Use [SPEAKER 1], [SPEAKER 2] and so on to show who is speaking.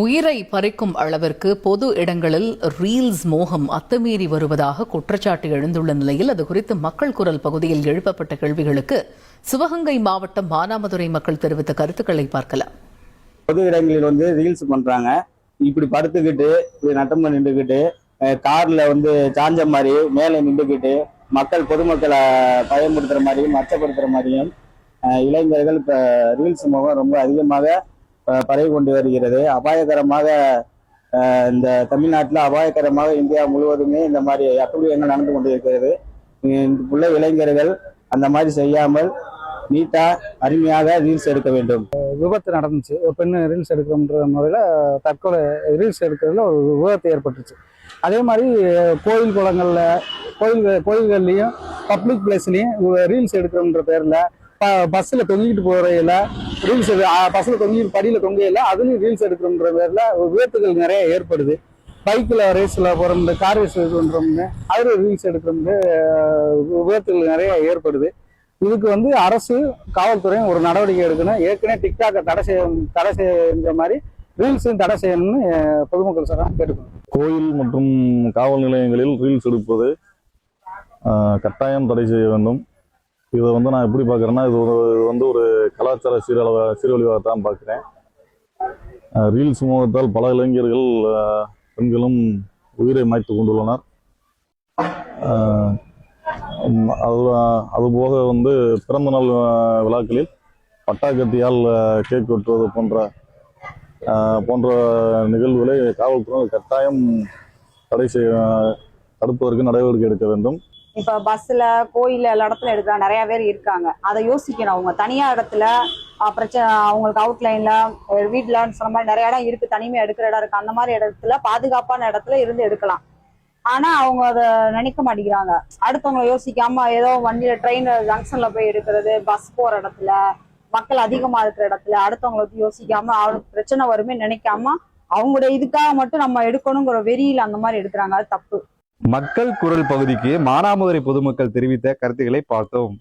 [SPEAKER 1] உயிரை பறிக்கும் அளவிற்கு பொது இடங்களில் ரீல்ஸ் மோகம் அத்துமீறி வருவதாக குற்றச்சாட்டு எழுந்துள்ள நிலையில் அது குறித்து மக்கள் குரல் பகுதியில் எழுப்பப்பட்ட கேள்விகளுக்கு சிவகங்கை மாவட்டம் மானாமதுரை மக்கள் தெரிவித்த கருத்துக்களை பார்க்கலாம்.
[SPEAKER 2] பொது இடங்களில் ரீல்ஸ் பண்றாங்க. இப்படி படுத்துக்கிட்டு நட்டமா நின்றுக்கிட்டு கார்ல சாஞ்ச மாதிரி மேலே நின்றுக்கிட்டு பொதுமக்களை பயமுறுத்துற மாதிரியும் அச்சப்படுத்துற மாதிரியும் இளைஞர்கள் இப்ப ரீல்ஸ் மோகம் ரொம்ப அதிகமாக பரவி கொண்டு வருகிறது. அபாயகரமாக இந்த தமிழ்நாட்டில் அபாயகரமாக இந்தியா முழுவதுமே இந்த மாதிரி அட்டுழியங்கள் நடந்து கொண்டு இருக்கிறது. உள்ள இளைஞர்கள் அந்த மாதிரி செய்யாமல் நீட்டா அருமையாக ரீல்ஸ் எடுக்க வேண்டும்.
[SPEAKER 3] விபத்து நடந்துச்சு. ஒரு பெண்ணு ரீல்ஸ் எடுக்கிறன்ற முறையில் தற்கொலை ரீல்ஸ் எடுக்கிறதுல ஒரு விபத்து ஏற்பட்டுச்சு. அதே மாதிரி கோயில் குளங்களில் கோயில்கள்லையும் பப்ளிக் பிளேஸ்லையும் ரீல்ஸ் எடுக்கிறோன்ற பேரில் பஸ்ஸில் தொங்கிட்டு போறையில ரீல்ஸ் பஸ்ஸில் தொங்கிட்டு படியில் தொங்கையில் அதுலேயும் ரீல்ஸ் எடுக்கிறோன்ற பேரில் விபத்துகள் நிறைய ஏற்படுது. பைக்கில் ரேஸில் போகிற கார் ரேஸ் பண்ணுறோம்னு அதில் ரீல்ஸ் எடுக்கிறோம்னு விபத்துகள் நிறைய ஏற்படுது. இதுக்கு அரசு காவல்துறையும் ஒரு நடவடிக்கை எடுக்கணும். ஏற்கனவே டிக்டாக்கை தடை செய்கிற மாதிரி ரீல்ஸையும் தடை செய்யணும்னு பொதுமக்கள் சார் கேட்டுக்கணும்.
[SPEAKER 4] கோயில் மற்றும் காவல் நிலையங்களில் ரீல்ஸ் எடுப்பது கட்டாயம் தடை செய்ய வேண்டும். இதை நான் எப்படி பார்க்குறேன்னா, இது ஒரு கலாச்சார சீரழிவாகத்தான் பார்க்குறேன். ரீல்ஸ் மூலத்தால் பல இளைஞர்கள் பெண்களும் உயிரை மாய்த்து கொண்டுள்ளனர். அதுபோக பிறந்த நாள் விழாக்களில் பட்டாக்கத்தியால் கேக் வெட்டுவது போன்ற நிகழ்வுகளை காவல்துறை கட்டாயம் தடுப்பதற்கு நடவடிக்கை எடுக்க வேண்டும்.
[SPEAKER 5] இப்ப பஸ்ல கோயில எல்லா இடத்துல எடுக்கிற நிறைய பேர் இருக்காங்க. அதை யோசிக்கணும். அவங்க தனியா இடத்துல பிரச்சனை அவங்களுக்கு அவுட்லைன்ல வீட்டுல சொன்ன மாதிரி நிறைய இடம் இருக்கு, தனிமையா எடுக்கிற இடம் இருக்கு. அந்த மாதிரி இடத்துல பாதுகாப்பான இடத்துல இருந்து எடுக்கலாம். ஆனா அவங்க அதை நினைக்க மாட்டேங்கிறாங்க. அடுத்தவங்களை யோசிக்காம ஏதோ வண்டியில ட்ரெயின் ஜங்ஷன்ல போய் எடுக்கிறது, பஸ் போற இடத்துல மக்கள் அதிகமா இருக்கிற இடத்துல அடுத்தவங்களை யோசிக்காம அவங்களுக்கு பிரச்சனை வருமே நினைக்காம அவங்களுடைய இதுக்காக மட்டும் நம்ம எடுக்கணுங்கிற வெறியில அந்த மாதிரி எடுக்கிறாங்க. அது தப்பு.
[SPEAKER 6] மக்கள் குரல் பகுதிக்கு மானாமதுரை பொதுமக்கள் தெரிவித்த கருத்துக்களை பார்த்தோம்.